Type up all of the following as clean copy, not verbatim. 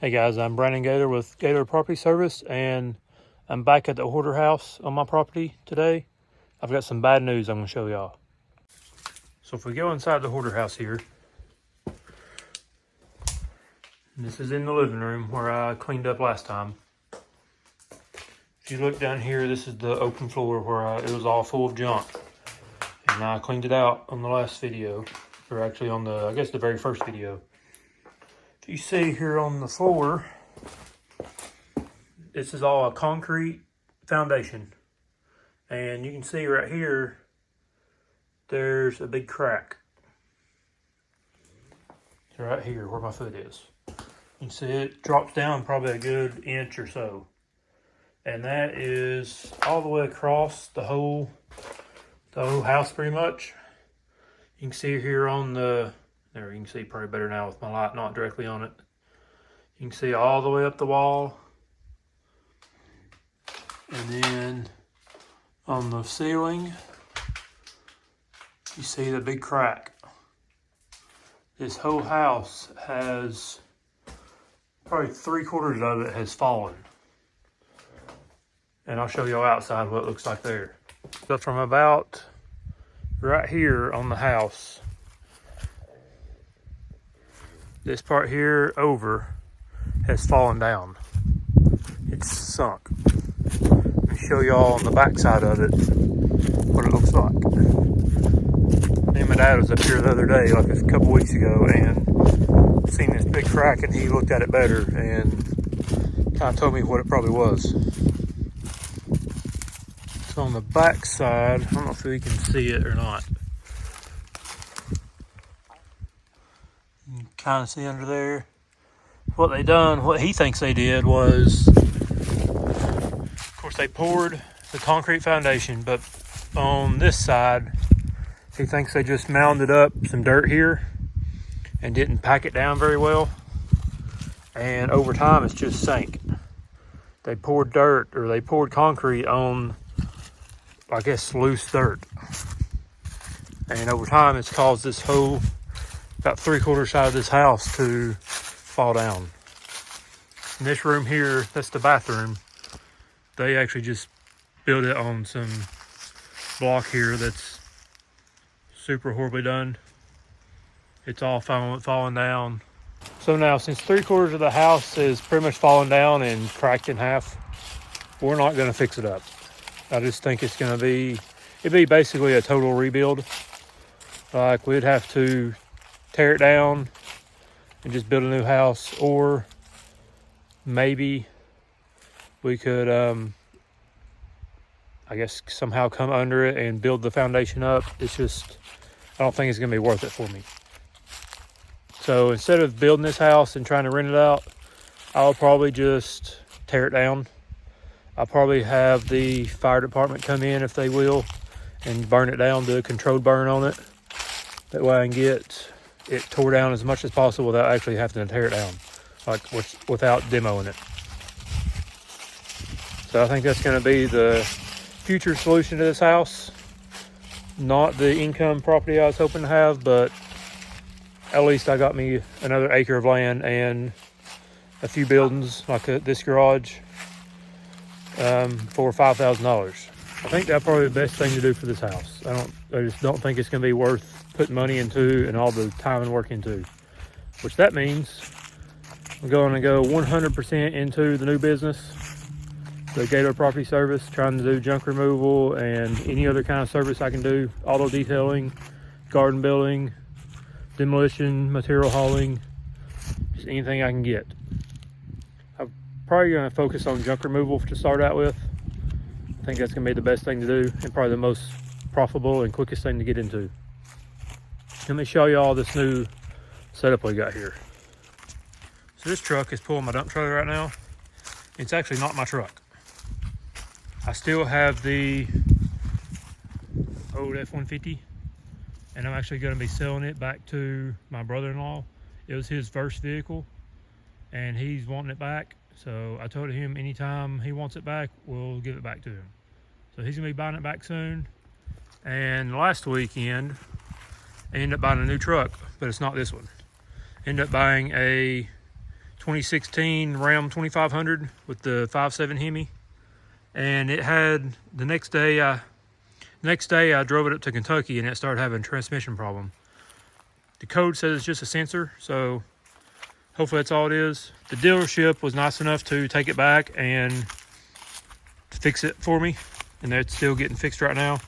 Hey guys, I'm Brandon Gaylor with Gaylor Property Service, and I'm back at the Hoarder house on my property today. I've got some bad news I'm going to show y'all. So if we go inside the Hoarder house here, this is in the living room where I cleaned up last time. If you look down here, this is the open floor where it was all full of junk. And I cleaned it out on the last video, or actually on I guess the very first video. If you see here on the floor, this is all a concrete foundation. And you can see right here, there's a big crack. Right here where my foot is. You can see it drops down probably a good inch or so. And that is all the way across the whole house pretty much. You can see here on there you can see probably better now with my light not directly on it. You can see all the way up the wall. And then on the ceiling, you see the big crack. This whole house has probably 3/4 of it has fallen. And I'll show y'all outside what it looks like there. So from about right here on the house, this part here over has fallen down. It's sunk. Let me show y'all on the back side of it what it looks like. Me and my dad was up here the other day, like a couple weeks ago, and seen this big crack, and he looked at it better and kind of told me what it probably was. So on the back side, I don't know if we can see it or not. You can kind of see under there. What he thinks they did was, of course, they poured the concrete foundation, but on this side, he thinks they just mounded up some dirt here and didn't pack it down very well. And over time, it's just sank. They poured concrete on, I guess, loose dirt. And over time, it's caused this whole, about 3/4 side of this house to fall down. In this room here, that's the bathroom. They actually just built it on some block here that's super horribly done. It's all falling down. So now, since 3/4 of the house is pretty much fallen down and cracked in half, we're not going to fix it up. I just think it'd be basically a total rebuild. Like, we'd have to tear it down and just build a new house, or maybe we could, I guess, somehow come under it and build the foundation up. It's just, I don't think it's gonna be worth it for me. So instead of building this house and trying to rent it out, I'll probably just tear it down. I'll probably have the fire department come in, if they will, and burn it down, do a controlled burn on it. That way I can get it tore down as much as possible without actually having to tear it down, like without demoing it. So I think that's going to be the future solution to this house. Not the income property I was hoping to have, but at least I got me another acre of land and a few buildings like this garage for $5,000. I think that's probably the best thing to do for this house. I just don't think it's going to be worth putting money into and all the time and work into. Which that means I'm going to go 100% into the new business, the Gaylor Property Service, trying to do junk removal and any other kind of service I can do, auto detailing, garden building, demolition, material hauling, just anything I can get. I'm probably going to focus on junk removal to start out with. I think that's going to be the best thing to do and probably the most profitable and quickest thing to get into. Let me show you all this new setup we got here. So this truck is pulling my dump trailer right now. It's actually not my truck. I still have the old F-150, and I'm actually going to be selling it back to my brother-in-law. It was his first vehicle, and he's wanting it back. So I told him anytime he wants it back, we'll give it back to him. So he's going to be buying it back soon. And last weekend, I ended up buying a new truck, but it's not this one. Ended up buying a 2016 Ram 2500 with the 5.7 Hemi, and it had the next day I drove it up to Kentucky and it started having a transmission problem. The code says it's just a sensor, so hopefully that's all it is. The dealership was nice enough to take it back and fix it for me, and it's still getting fixed right now.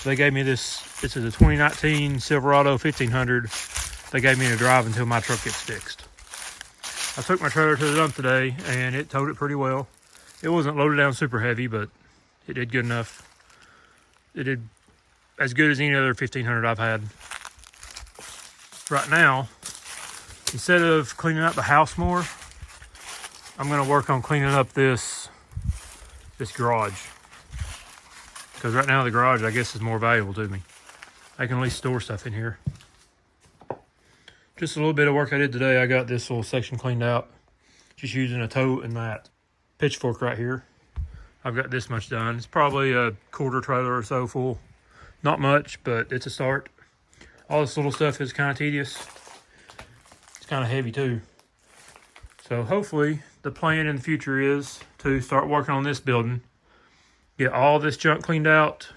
They gave me this is a 2019 Silverado 1500. They gave me to drive until my truck gets fixed. I took my trailer to the dump today and it towed it pretty well. It wasn't loaded down super heavy, but it did good enough. It did as good as any other 1500 I've had. Right now, instead of cleaning up the house more, I'm gonna work on cleaning up this garage. Because right now the garage, I guess, is more valuable to me. I can at least store stuff in here. Just a little bit of work I did today. I got this little section cleaned out, just using a tote and that pitchfork right here. I've got this much done. It's probably a quarter trailer or so full. Not much, but it's a start. All this little stuff is kind of tedious. It's kind of heavy too. So hopefully the plan in the future is to start working on this building, get all this junk cleaned out.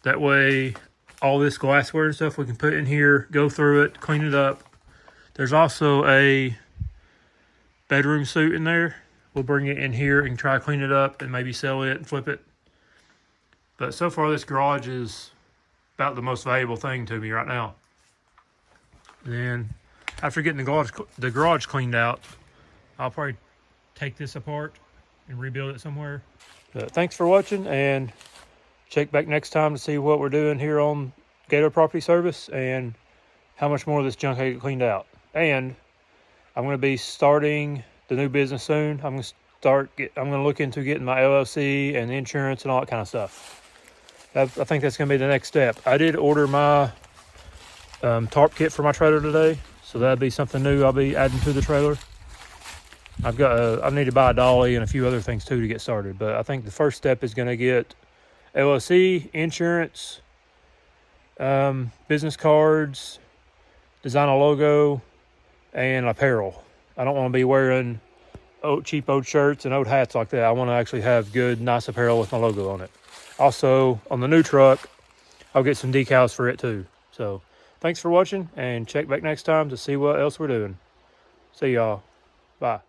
That way all this glassware and stuff we can put in here, go through it, clean it up. There's also a bedroom suite in there. We'll bring it in here and try to clean it up and maybe sell it and flip it. But so far this garage is about the most valuable thing to me right now. And then after getting the garage cleaned out, I'll probably take this apart and rebuild it somewhere. But thanks for watching, and check back next time to see what we're doing here on Gaylor Property Service and how much more of this junk I get cleaned out. And I'm going to be starting the new business soon. I'm going to look into getting my LLC and insurance and all that kind of stuff. I think that's going to be the next step. I did order my tarp kit for my trailer today, so that'll be something new I'll be adding to the trailer. I need to buy a dolly and a few other things too to get started, but I think the first step is going to get LLC, insurance, business cards, design a logo, and apparel. I don't want to be wearing cheap old shirts and old hats like that. I want to actually have good, nice apparel with my logo on it. Also, on the new truck, I'll get some decals for it too. So, thanks for watching, and check back next time to see what else we're doing. See y'all. Bye.